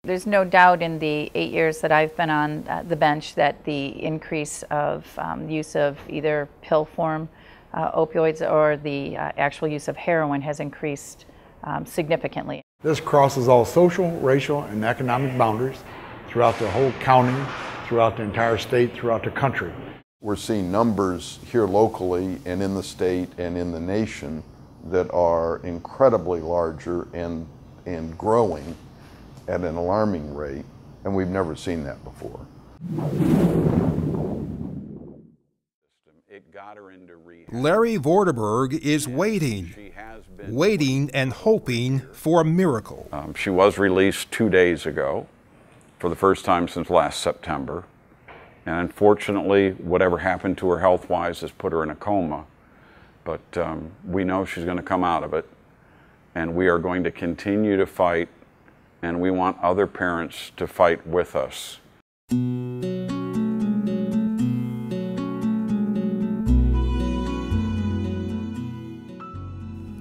There's no doubt in the 8 years that I've been on the bench that the increase of use of either pill form opioids or the actual use of heroin has increased significantly. This crosses all social, racial, and economic boundaries throughout the whole county, throughout the entire state, throughout the country. We're seeing numbers here locally and in the state and in the nation that are incredibly larger and growing at an alarming rate, and we've never seen that before. Larry Vorderberg is waiting and hoping for a miracle. She was released 2 days ago for the first time since last September. And unfortunately, whatever happened to her health-wise has put her in a coma. But we know she's going to come out of it. And we are going to continue to fight. And we want other parents to fight with us.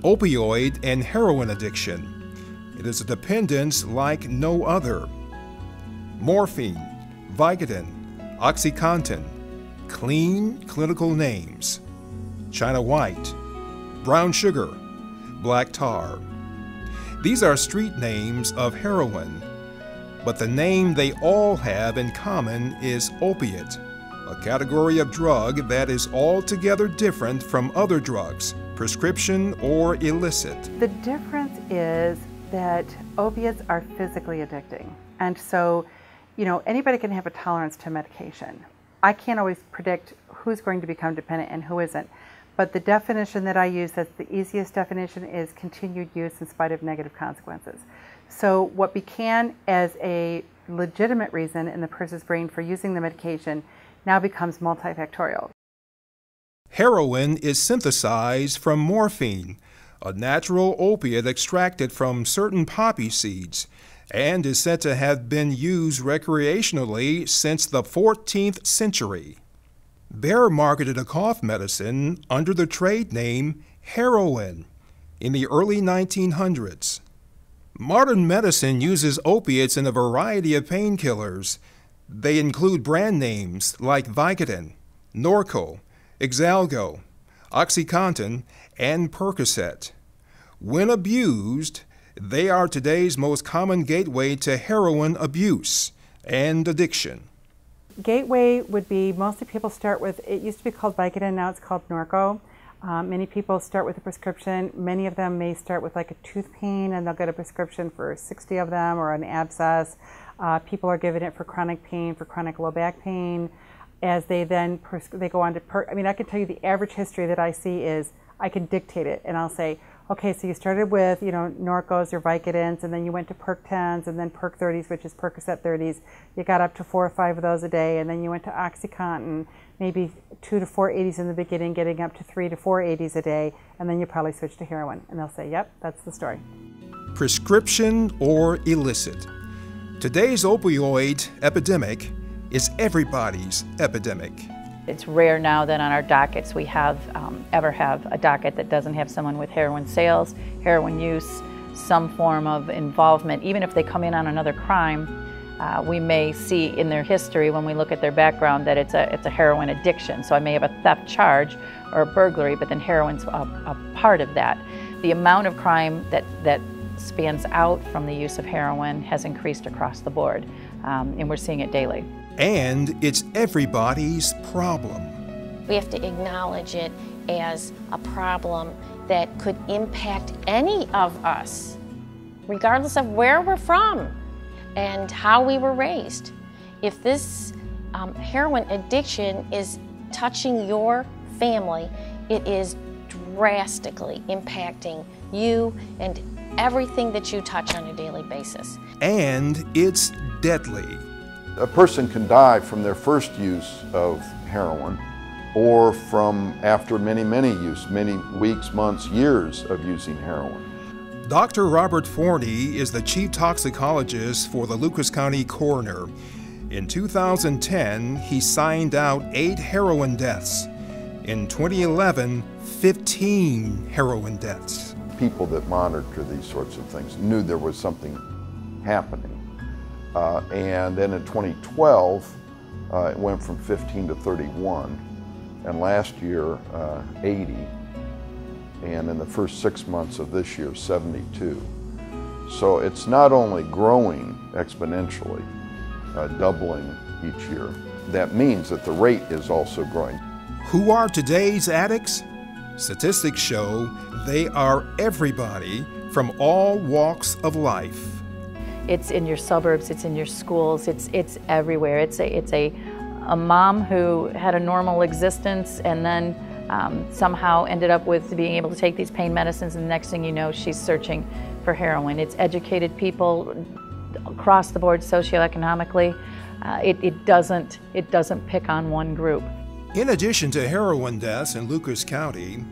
Opioid and heroin addiction. It is a dependence like no other. Morphine, Vicodin, OxyContin, clean clinical names. China White, brown sugar, black tar. These are street names of heroin, but the name they all have in common is opiate, a category of drug that is altogether different from other drugs, prescription or illicit. The difference is that opiates are physically addicting. And so, anybody can have a tolerance to medication. I can't always predict who's going to become dependent and who isn't. But the definition that I use, that's the easiest definition, is continued use in spite of negative consequences. So what began as a legitimate reason in the person's brain for using the medication now becomes multifactorial. Heroin is synthesized from morphine, a natural opiate extracted from certain poppy seeds, and is said to have been used recreationally since the 14th century. Bayer marketed a cough medicine under the trade name heroin in the early 1900s. Modern medicine uses opiates in a variety of painkillers. They include brand names like Vicodin, Norco, Exalgo, OxyContin, and Percocet. When abused, they are today's most common gateway to heroin abuse and addiction. Gateway would be, mostly people start with, it used to be called Vicodin, now it's called Norco. Many people start with a prescription. Many of them may start with like a tooth pain and they'll get a prescription for 60 of them or an abscess. People are given it for chronic pain, for chronic low back pain. As they then, they go on to I can tell you the average history that I see is, I can dictate it and I'll say, okay, so you started with, Norcos or Vicodins, and then you went to Perc 10s, and then Perc 30s, which is Percocet 30s. You got up to 4 or 5 of those a day, and then you went to OxyContin, maybe 2 to 4 80s in the beginning, getting up to 3 to 4 80s a day, and then you probably switch to heroin. And they'll say, yep, that's the story. Prescription or illicit. Today's opioid epidemic is everybody's epidemic. It's rare now that on our dockets we ever have a docket that doesn't have someone with heroin sales, heroin use, some form of involvement. Even if they come in on another crime, we may see in their history when we look at their background that it's a heroin addiction. So I may have a theft charge or a burglary, but then heroin's a part of that. The amount of crime that spans out from the use of heroin has increased across the board, and we're seeing it daily. And it's everybody's problem. We have to acknowledge it as a problem that could impact any of us, regardless of where we're from and how we were raised. If this heroin addiction is touching your family, it is drastically impacting you and everything that you touch on a daily basis. And it's deadly. A person can die from their first use of heroin or from after many weeks, months, years of using heroin. Dr. Robert Forney is the chief toxicologist for the Lucas County Coroner. In 2010, he signed out 8 heroin deaths. In 2011, 15 heroin deaths. People that monitor these sorts of things knew there was something happening. And then in 2012, it went from 15 to 31, and last year 80, and in the first 6 months of this year 72. So it's not only growing exponentially, doubling each year, that means that the rate is also growing. Who are today's addicts? Statistics show they are everybody from all walks of life. It's in your suburbs, it's in your schools, it's everywhere. It's a mom who had a normal existence and then somehow ended up with being able to take these pain medicines, and the next thing you know, she's searching for heroin. It's educated people across the board socioeconomically. It doesn't pick on one group. In addition to heroin deaths in Lucas County,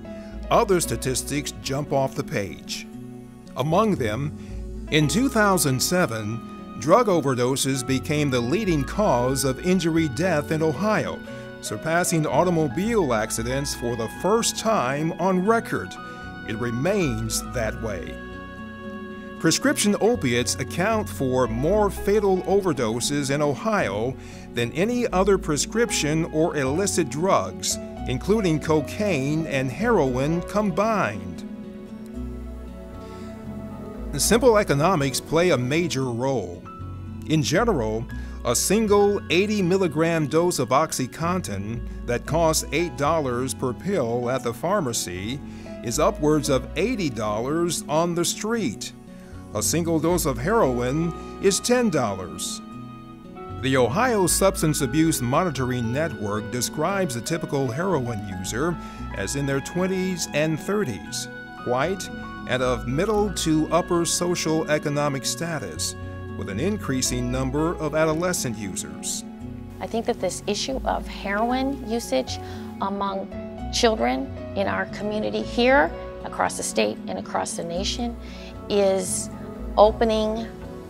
other statistics jump off the page. Among them, in 2007, drug overdoses became the leading cause of injury death in Ohio, surpassing automobile accidents for the first time on record. It remains that way. Prescription opiates account for more fatal overdoses in Ohio than any other prescription or illicit drugs, including cocaine and heroin combined. Simple economics play a major role. In general, a single 80 milligram dose of OxyContin that costs $8 per pill at the pharmacy is upwards of $80 on the street. A single dose of heroin is $10. The Ohio Substance Abuse Monitoring Network describes a typical heroin user as in their 20s and 30s, white, and of middle to upper social economic status, with an increasing number of adolescent users. I think that this issue of heroin usage among children in our community here, across the state and across the nation, is opening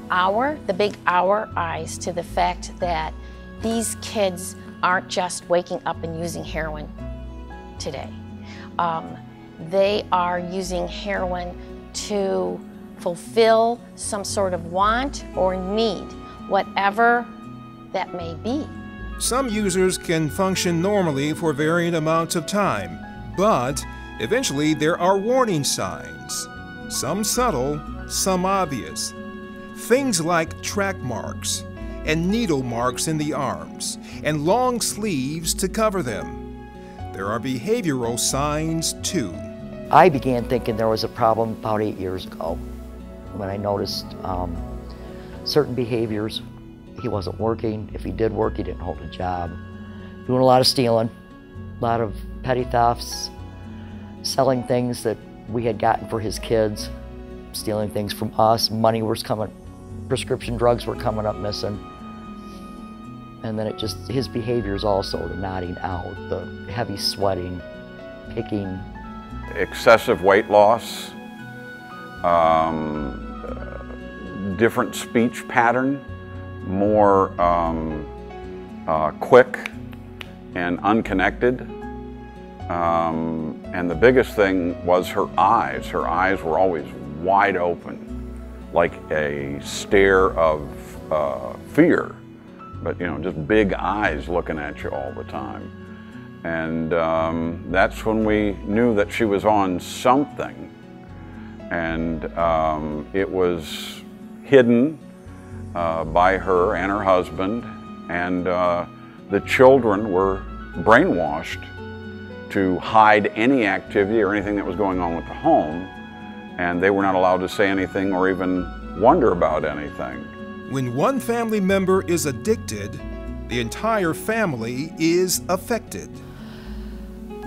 the big eyes to the fact that these kids aren't just waking up and using heroin today. They are using heroin to fulfill some sort of want or need, whatever that may be. Some users can function normally for varying amounts of time, but eventually there are warning signs, some subtle, some obvious. Things like track marks and needle marks in the arms and long sleeves to cover them. There are behavioral signs too. I began thinking there was a problem about 8 years ago when I noticed certain behaviors. He wasn't working. If he did work, he didn't hold a job. Doing a lot of stealing, a lot of petty thefts, selling things that we had gotten for his kids, stealing things from us. Money was coming, prescription drugs were coming up missing. And then his behaviors also, the nodding out, the heavy sweating, picking. Excessive weight loss, different speech pattern, more quick and unconnected. And the biggest thing was her eyes. Her eyes were always wide open, like a stare of fear, but just big eyes looking at you all the time. And that's when we knew that she was on something. And it was hidden by her and her husband, and the children were brainwashed to hide any activity or anything that was going on with the home, and they were not allowed to say anything or even wonder about anything. When one family member is addicted, the entire family is affected.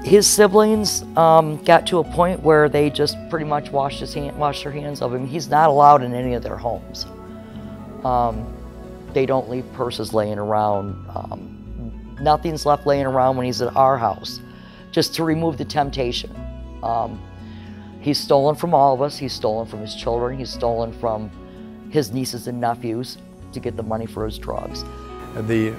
His siblings got to a point where they just pretty much washed their hands of him. He's not allowed in any of their homes. They don't leave purses laying around. Nothing's left laying around when he's at our house, just to remove the temptation. He's stolen from all of us. He's stolen from his children. He's stolen from his nieces and nephews to get the money for his drugs. The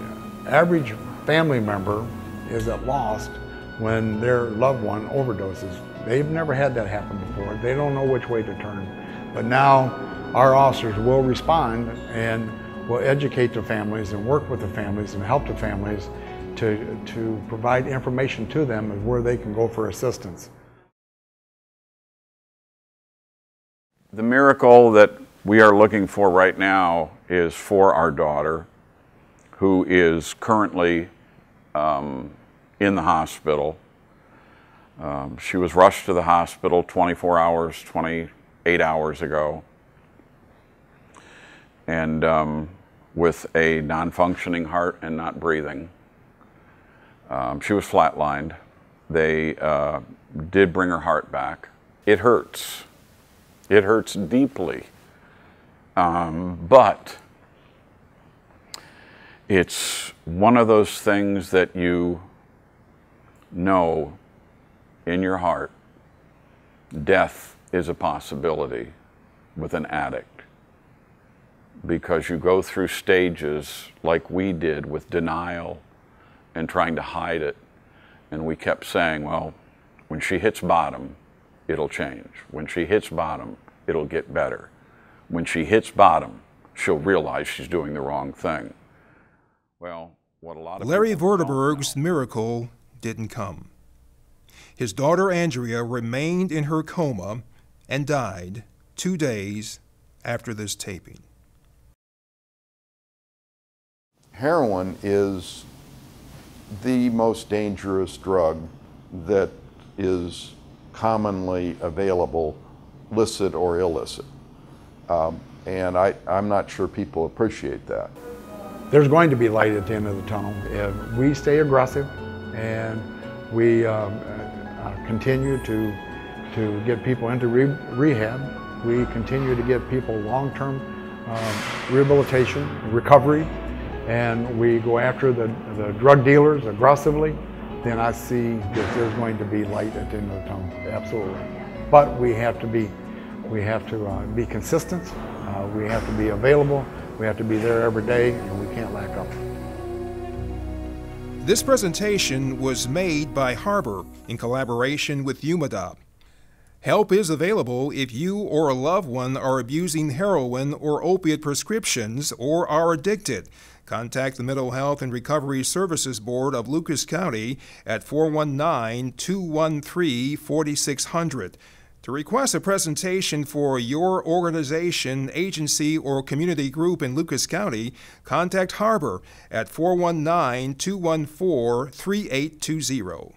average family member is at loss when their loved one overdoses. They've never had that happen before. They don't know which way to turn. But now our officers will respond, and will educate the families and work with the families and help the families to provide information to them of where they can go for assistance. The miracle that we are looking for right now is for our daughter, who is currently in the hospital. She was rushed to the hospital 28 hours ago, and with a non-functioning heart and not breathing. She was flatlined. They did bring her heart back. It hurts. It hurts deeply. But it's one of those things that you know in your heart, death is a possibility with an addict, because you go through stages like we did with denial and trying to hide it. And we kept saying, well, when she hits bottom, it'll change. When she hits bottom, it'll get better. When she hits bottom, she'll realize she's doing the wrong thing. Well, what a lot of Larry Vorderberg's miracle didn't come. His daughter Andrea remained in her coma and died 2 days after this taping. Heroin is the most dangerous drug that is commonly available, licit or illicit. And I'm not sure people appreciate that. There's going to be light at the end of the tunnel if we stay aggressive and we continue to get people into rehab. We continue to get people long-term rehabilitation, recovery, and we go after the drug dealers aggressively, then I see that there's going to be light at the end of the tunnel, absolutely. But we have to be consistent, we have to be available, we have to be there every day, and we can't lack up. This presentation was made by Harbor in collaboration with UMADA. Help is available if you or a loved one are abusing heroin or opiate prescriptions or are addicted. Contact the Mental Health and Recovery Services Board of Lucas County at 419-213-4600. To request a presentation for your organization, agency, or community group in Lucas County, contact Harbor at 419-214-3820.